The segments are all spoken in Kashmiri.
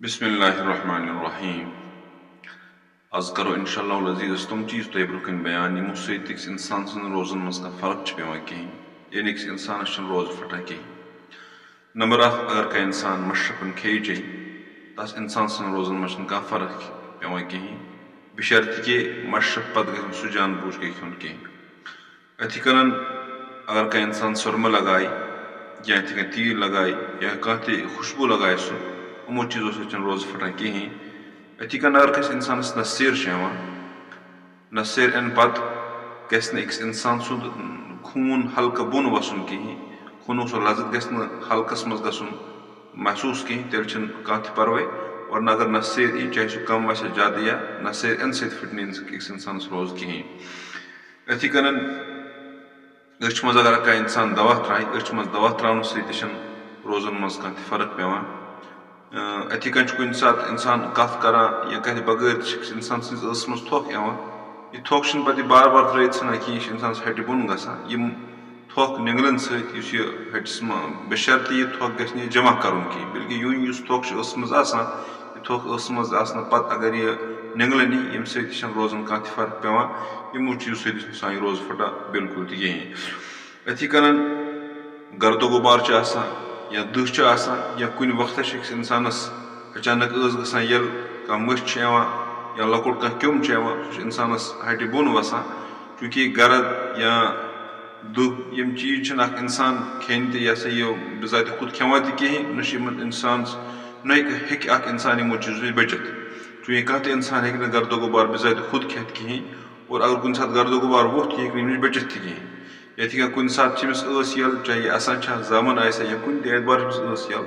बिस्मिल्लाहिर्रहमानिर्रहीम। आज करो इंशाअल्लाह अज़ीज़ तुम चीज़ तो ब्रोकन बयान यमो सत इंसान सद रोजन मज फ़र्क पे कहें यानी इंसानस रोज फटान कहें। नंबर 1 अगर कह इंसान मशरकन खे चे तस इंसान सद रोजन मज फ़र्क पे कहें बशर्त कि मशरक पत ग सह जान बूझ के खुन कहें। अथी कन अगर कह इंसान सुरमा लगाए या अथी कन तीर लगाए या कह खुशबू लगाए सह यमो चीज़ों सत रोज फटान कहें। अथी कन अगर कस इंसानस नसीर नसीर अन पत गस इंसान सुद खून हल्का बोन वसन कहें खूनो सो लजत गस हल्कस मज गसन महसूस कहें तेल कह परवे। और अगर नसीर ई चाहे सह कम वस ज्यादा या नसीर अन सत फिट इंसानस रोज कहें। अथी कन अच मज अगर कह इंसान दवा त्राय अच मज दवा त्रावन सत रोजन मज कह फ़र्क पे। अथी कन कुन सात इंसान कथ करान या कह बगैर इंसान सस मज थोक यह थोक पे बार बार त्रत सान कहें इंसान हटि बोन गम थोक निगलन सत हटिस बशर्त यह थोक ग जमा कर कहें बल्कि यूं थोक मज थोक मज पत अगर यह निगलन यम सत रोजन कह फ़र्क पे यमो चीज़ों सत सान रोज फटा बिल्कुल कहें। अथी कन गर्दो गुबार या दह या कुन वक्त इंसानस अचानक गसान ये कह मश या लकुट कह क्योम सह इंसानस हटि बोन वसान चूंकि गर्द या दुह यम चीज इंसान खेन यह बिजात खुद खेवान कहें न इंसान न इंसान यमो चीज़ों नश बचित चूंकि कह इंसान हे गर्दो गुबार बिजात खुद खेत कहें। और अगर कुन सात गर्दो गुबार वोथ यह नश बचित कहें। यथि कुन सात यल चाहे असान जामन या कुन एतबार यल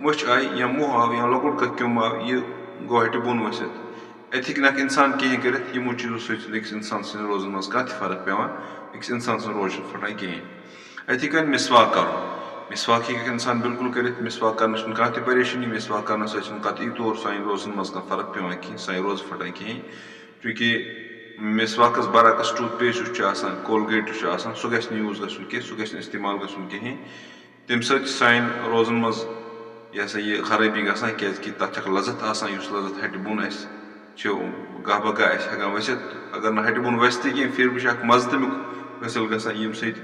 मश आई या मुह आव या लकुट कह क्योम आव यह गो हटि बोन वसित अथि इंसान कहें कर यमो चीज़ों सत इंसान सद रोजन मज कह फ़र्क पे इंसान सद रोज फटान कहें। अथी कन मिसवाक कर मिसवाक इंसान बिल्कुल कर मिसवाक कर कह परेशानी मिसवाक कर सत तौर सान रोजन मज कह फ़र्क पे कहें सान रोज फटान कहें। चूंकि मिसवाकस बरअक्स टूथपेस्ट कोलगेट सह गि यूज गि सह गि इस्तेमाल कहें तम सान रोजन मज यह सा यह खराबी गसान क्या तथ लजत लजत हटि बोन गह बगह हेकान वसित अगर न हटि बोन वस कहें फिर भी मज तमिक हासिल गसान यम सत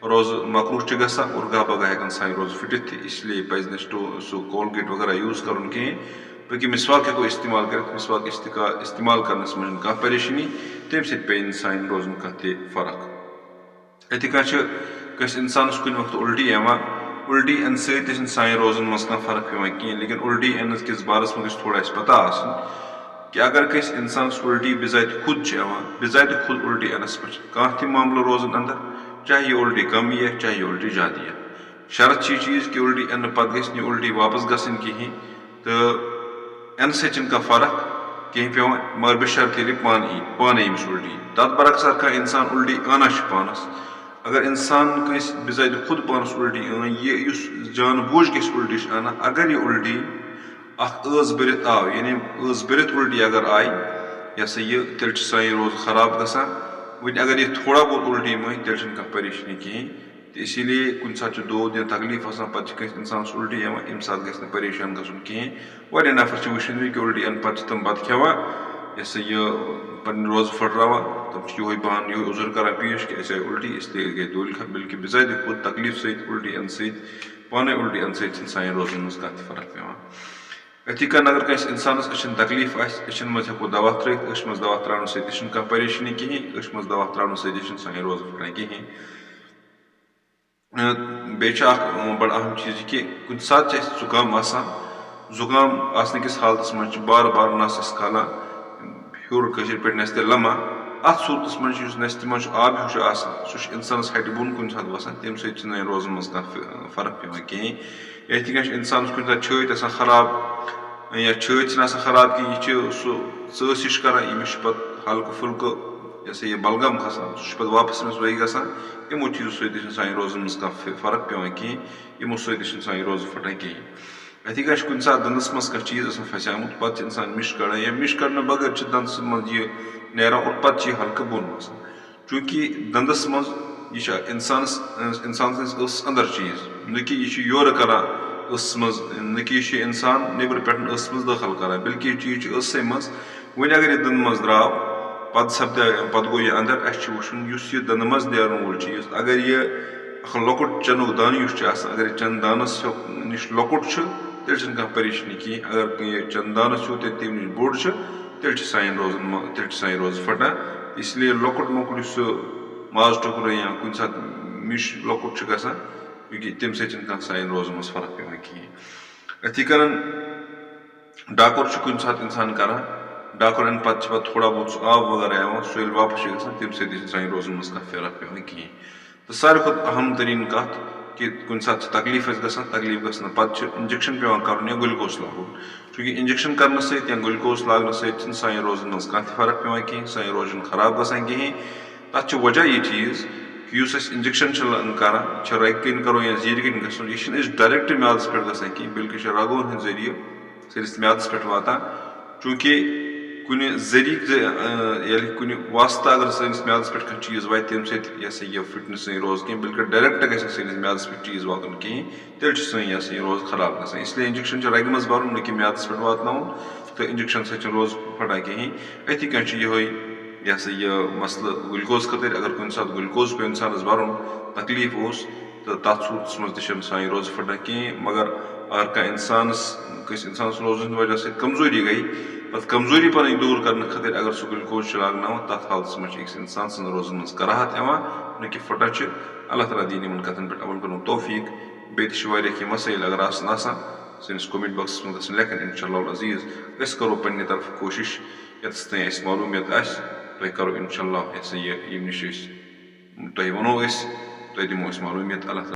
रोज मकरूह गसान और गह बगह हेकान सान रोज फिटित इसलिए पज सह कोलगेट वगैरह यूज कर कहें बल्कि मिसवाक हेको इस्तेमाल कर मिसवाक इस्तेमाल करनस मज कह परेशानी तम सत पे सान रोजन कह फ़र्क। अथी कन इंसानस कुन वक्त उल्टी अन सत सान रोजन मज कह फ़र्क पे कहें लेकिन उल्टी अन किस बारस मज थोड़ा पता कि अगर कस इंसान उल्टी बिजात खुद बिजात खुद उल्टी अनस पे कह मामल रोजन अंदर चाहे यह उल्टी कम यह चाहे यह उल्टी ज्यादा यह शर्त चीज़ कि उल्टी अन पत गि उल्टी वापस गसन कहें तो अन सत कह फ़र्क कहें पे मगर बशर्त ये पान यमिस उल्टी तथ बरअक्स कह इंसान उल्टी आना पानस अगर इंसान कस बिजात खुद पानस उल्टी यह जान बूझ गि उल्टी आना अगर यह उल्टी अज भरत आव यानी अज भरत उल्टी अगर आई यह सा यह तेल सान रोज खराब गसान वन अगर यह थोड़ा बहुत उल्टी मई तेल कह परेशानी कहें तो इसीलिए कुन सात दौद या तकलीफ पे इंसान उल्टी यम सात गि परेशान गसन कहें। वारिया नफर वुचन कि उल्टी अन पे तम बत खेवान यह सा यह पन रोज फटरावान तम यो बहान यो उजुर कर पेश कि अस उल्टी इसलिए गई दोल बल्कि बिजात खुद तकलीफ सत उल्टी अन सत पान उल्टी अन सत सान रोजन मज कह फ़र्क पे। अथी कन अगर कस इंसानस अचन तकलीफ अचन मज हेको दवा त्रत अच मज दवा त्रावन सत कह परेशानी कहें अच मज दवा त्रावन सत सान रोज फटान कहें। बे बड़ अहम चीज़ कि कुन सात जुकाम आसन किस हालत मज बार बार नस खालान हूर पे नस्त लमा अत सूरत मज नस्त मज आब हूँ सह इंसानस हटि बोन कुन सात वसान तम सत रोजन मज कह फ़र्क पे कहें। यथि कन इंसान कुन सात छत खराब या छत खराब कहें यह सस हिश कर यमिस पे हल्क फुल्क यह सा यह बलगम खसान सह पे वापस वही गसान यमो चीज़ों सत सान रोजन मज कह फ़र्क पे कहें यमो सत सान रोज फटान कहें। अथी कन कुन सात दंदस मज कह चीज़ फसामुत पे इंसान मिश कड़ान या मिश कड़ने बगैर दंदस मज यह नेरान और पे हल्क बोन वसान चूंकि दंदस मज यह इंसान अंदर चीज़ न कि यह योर कर ٲسس منٛز نہ کہِ یہِ چھِ اِنسان نیٚبرٕ پٮ۪ٹھ ٲسس منٛز دٲخل کران بلکہِ یہِ چیٖز چھُ ٲسسٕے منٛز وۄنۍ اگر یہِ دٕنٛدٕ منٛز درٛاو پتہٕ گوٚو یہِ انٛدر اَسہِ چھُ وٕچھُن یُس یہِ دٕنٛدٕ منٛز نیرن وول چیٖز اگر یہِ اکھ لۄکُٹ چنُک دانہٕ یُس چھُ آسان اگر یہِ چنہٕ دانس نِش لۄکُٹ چھُ تیٚلہِ چھنہٕ کانٛہہ پریشٲنی کِہیٖنۍ اگر یہِ چنہٕ دانس ہیوٗ تیٚلہِ تمہِ نِش بوٚڑ چھُ تیٚلہِ چھِ سانہِ روزٕ پھٹان اسلیے لۄکُٹ مۄکُٹ یُس سُہ ماز ٹُکرٕ یا کُنہِ ساتہٕ مِش لۄکُٹ چھُ گژھان چوٗنٛکہِ تمہِ سۭتۍ چھنہٕ کانٛہہ سانٮ۪ن روزن منٛز فرق پیٚوان کِہیٖنۍ أتھی کٔنۍ ڈاکُر چھُ کُنہِ ساتہٕ اِنسان کران ڈاکُر اَمہِ پتہٕ چھِ پتہٕ تھوڑا بہت سُہ آب وغیرہ یِوان سُہ ییٚلہِ واپس چھُ گژھان تمہِ سۭتۍ تہِ چھنہٕ سانٮ۪ن روزن منٛز کانٛہہ فرق پیٚوان کِہیٖنۍ تہٕ ساروی کھۄتہٕ اہم تریٖن کتھ کہِ کُنہِ ساتہٕ چھُ تکلیٖف اَسہِ گژھان تکلیٖف گژھنہٕ پتہٕ چھُ انجکشن پیٚوان کرُن یا گُلکوز لاگُن چوٗنٛکہِ انجکشن کرنہٕ سۭتۍ یا گُلکوز لاگنہٕ سۭتۍ چھنہٕ سانٮ۪ن روزن منٛز کانٛہہ تہِ فرق پیٚوان کِہیٖنۍ سٲنۍ روز چھنہٕ خراب گژھان کِہیٖنۍ تتھ چھُ وجہ یہِ چیٖز کہِ یُس أسۍ انجکشن چھِ کران یہِ چھِ رگہِ کِنۍ کرو یا زیٖرِ کِنۍ گژھو یہِ چھِنہٕ أسۍ ڈایریکٹ میادس پٮ۪ٹھ گژھان کِہیٖنۍ بلکہِ چھِ رگو ہٕنٛدۍ ذٔریعہٕ سٲنِس میادس پٮ۪ٹھ واتان چوٗنٛکہِ کُنہِ ذٔریعہٕ ییٚلہِ کُنہِ واسطہٕ اگر سٲنِس میادس پٮ۪ٹھ کانٛہہ چیٖز واتہِ تمہِ سۭتۍ یہِ ہسا یہِ پھٕٹہِ نہٕ سٲنۍ روز کینٛہہ بلکہِ ڈایریکٹ گژھِ نہٕ سٲنِس میادس پٮ۪ٹھ چیٖز واتُن کِہیٖنۍ تیٚلہِ چھِ سٲنۍ یہِ ہسا یہِ روز خراب گژھان اسلیے انجکشن چھُ رگہِ منٛز برُن نہ کہِ میادس پٮ۪ٹھ واتناوُن تہٕ انجکشن سۭتۍ چھُنہٕ روز پھٹان کِہیٖنۍ أتھی کٔنۍ چھُ یِہوے یہِ ہسا یہِ مسلہٕ گُلکوز خٲطرٕ اگر کُنہِ ساتہٕ گُلکوز پیٚو اِنسانس برُن تکلیٖف اوس تہٕ تتھ صوٗرتس منٛز تہِ چھنہٕ سانہِ روزٕ پھٹان کِہیٖنۍ مگر اگر کٲنٛسہِ اِنسانس روزن ہٕنٛدِ وجہ سۭتۍ کمزوٗری گٔے پتہٕ کمزوٗری پنٕنۍ دوٗر کرنہٕ خٲطرٕ اگر سُہ گُلکوز چھُ لاگناوان تتھ حالتس منٛز چھُ أکِس انسان سٕنٛزن روزن منٛز کراہت یِوان نہ کہِ پھٹان چھِ اللہ تعالیٰ دِیِن یِمن کتھن پٮ۪ٹھ عمل کرنُک توفیٖق بیٚیہِ تہِ چھِ واریاہ کینٛہہ مسٲیل اگر آسان سٲنِس کومنٹ باکسس منٛز گژھن لیکھٕنۍ انشاء اللہ العزیٖز أسۍ کرو پننہِ طرفہٕ کوٗشش ییٚتس تانۍ اسہِ معلوٗمیت آسہِ تۄہہِ کرو انشاء اللہ یہِ ہسا یہِ ییٚمہِ نِش أسۍ تۄہہِ ونو أسۍ تۄہہِ دِمو أسۍ معلوٗمیت اللہ تعالیٰ